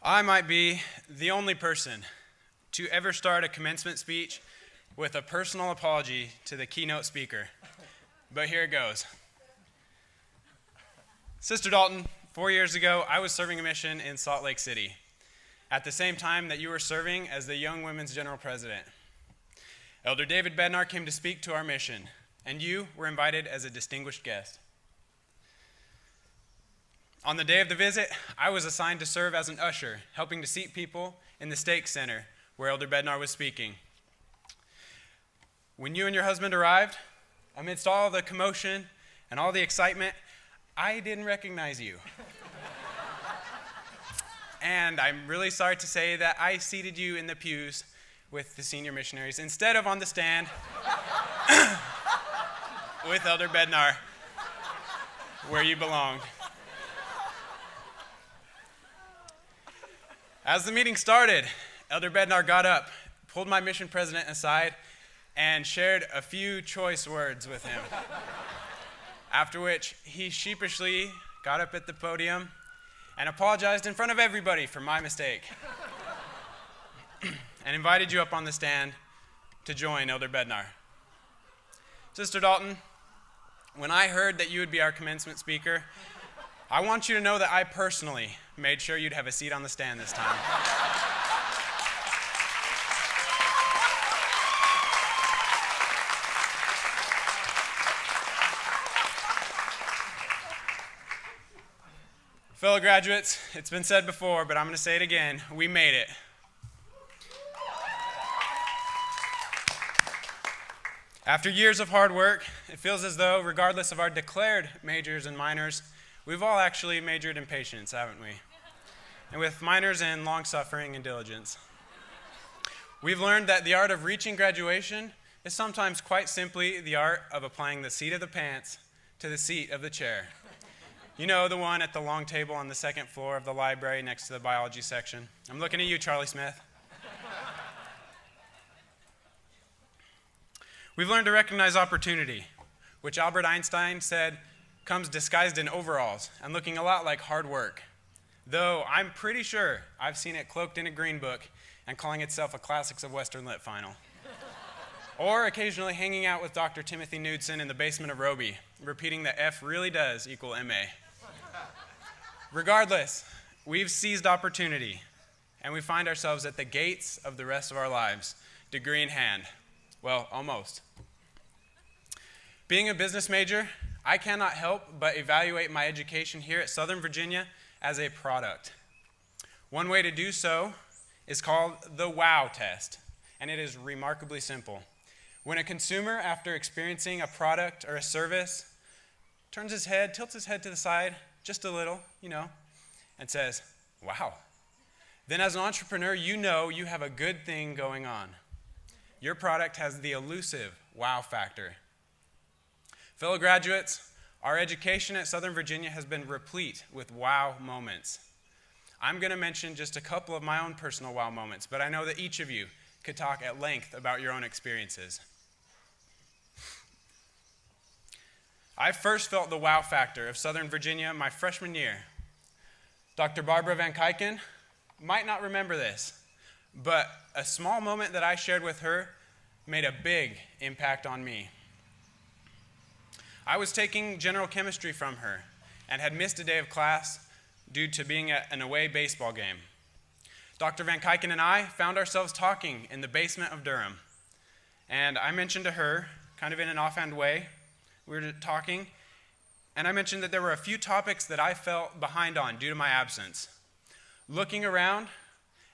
I might be the only person to ever start a commencement speech with a personal apology to the keynote speaker, but here it goes. Sister Dalton, 4 years ago, I was serving a mission in Salt Lake City at the same time that you were serving as the Young Women's General President. Elder David Bednar came to speak to our mission, and you were invited as a distinguished guest. On the day of the visit, I was assigned to serve as an usher, helping to seat people in the stake center where Elder Bednar was speaking. When you and your husband arrived, amidst all the commotion and all the excitement, I didn't recognize you. And I'm really sorry to say that I seated you in the pews with the senior missionaries instead of on the stand with Elder Bednar, where you belonged. As the meeting started, Elder Bednar got up, pulled my mission president aside, and shared a few choice words with him. After which, he sheepishly got up at the podium and apologized in front of everybody for my mistake and invited you up on the stand to join Elder Bednar. Sister Dalton, when I heard that you would be our commencement speaker, I want you to know that I personally made sure you'd have a seat on the stand this time. Fellow graduates, it's been said before, but I'm going to say it again. We made it. After years of hard work, it feels as though, regardless of our declared majors and minors, we've all actually majored in patience, haven't we? And with minors in long-suffering and diligence. We've learned that the art of reaching graduation is sometimes quite simply the art of applying the seat of the pants to the seat of the chair. You know, the one at the long table on the second floor of the library next to the biology section. I'm looking at you, Charlie Smith. We've learned to recognize opportunity, which Albert Einstein said comes disguised in overalls and looking a lot like hard work. Though I'm pretty sure I've seen it cloaked in a green book and calling itself a Classics of Western Lit final. Or occasionally hanging out with Dr. Timothy Knudsen in the basement of Roby, repeating that F really does equal MA. Regardless, we've seized opportunity, and we find ourselves at the gates of the rest of our lives, degree in hand. Well, almost. Being a business major, I cannot help but evaluate my education here at Southern Virginia as a product. One way to do so is called the WOW test, and it is remarkably simple. When a consumer, after experiencing a product or a service, tilts his head to the side just a little, and says, wow, then as an entrepreneur, you know you have a good thing going on. Your product has the elusive wow factor. Fellow graduates, our education at Southern Virginia has been replete with wow moments. I'm going to mention just a couple of my own personal wow moments, but I know that each of you could talk at length about your own experiences. I first felt the wow factor of Southern Virginia my freshman year. Dr. Barbara Van Kyken might not remember this, but a small moment that I shared with her made a big impact on me. I was taking general chemistry from her and had missed a day of class due to being at an away baseball game. Dr. Van Kyken and I found ourselves talking in the basement of Durham, and I mentioned to her, kind of in an offhand way, we were talking, and I mentioned that there were a few topics that I felt behind on due to my absence. Looking around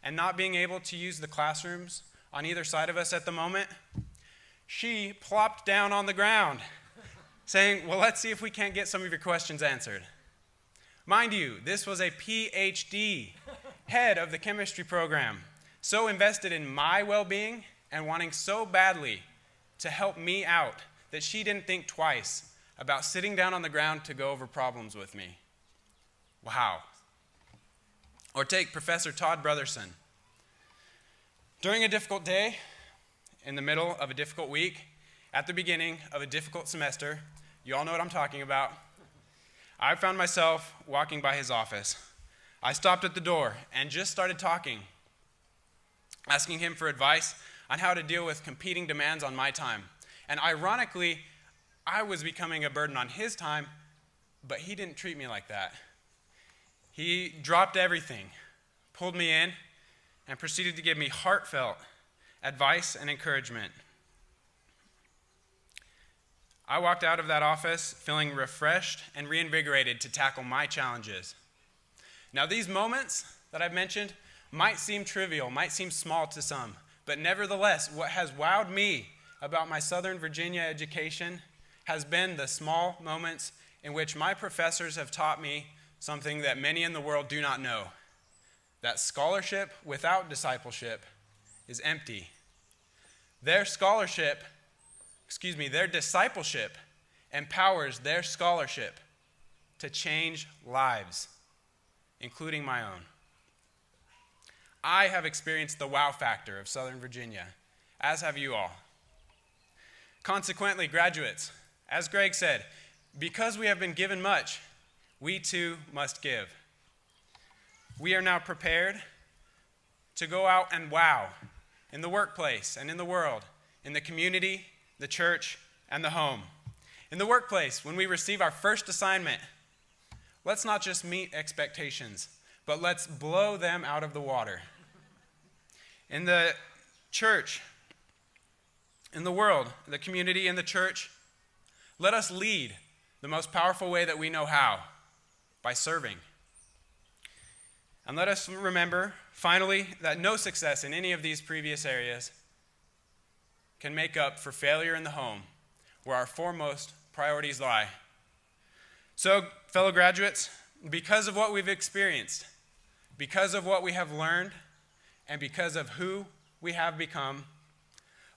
and not being able to use the classrooms on either side of us at the moment, she plopped down on the ground, saying, well, let's see if we can't get some of your questions answered. Mind you, this was a PhD, head of the chemistry program, so invested in my well-being and wanting so badly to help me out that she didn't think twice about sitting down on the ground to go over problems with me. Wow. Or take Professor Todd Brotherson. During a difficult day, in the middle of a difficult week, at the beginning of a difficult semester, you all know what I'm talking about, I found myself walking by his office. I stopped at the door and just started talking, asking him for advice on how to deal with competing demands on my time. And ironically, I was becoming a burden on his time, but he didn't treat me like that. He dropped everything, pulled me in, and proceeded to give me heartfelt advice and encouragement. I walked out of that office feeling refreshed and reinvigorated to tackle my challenges. Now, these moments that I've mentioned might seem trivial, might seem small to some, but nevertheless, what has wowed me about my Southern Virginia education has been the small moments in which my professors have taught me something that many in the world do not know, that scholarship without discipleship is empty. Their discipleship empowers their scholarship to change lives, including my own. I have experienced the wow factor of Southern Virginia, as have you all. Consequently, graduates, as Greg said, because we have been given much, we too must give. We are now prepared to go out and wow in the workplace and in the world, in the community, the church, and the home. In the workplace, when we receive our first assignment, let's not just meet expectations, but let's blow them out of the water. In the church, in the world, the community, and the church, let us lead the most powerful way that we know how, by serving. And let us remember, finally, that no success in any of these previous areas can make up for failure in the home, where our foremost priorities lie. So, fellow graduates, because of what we've experienced, because of what we have learned, and because of who we have become,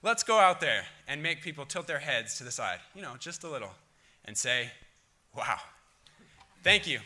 let's go out there and make people tilt their heads to the side, just a little, and say, wow. Thank you.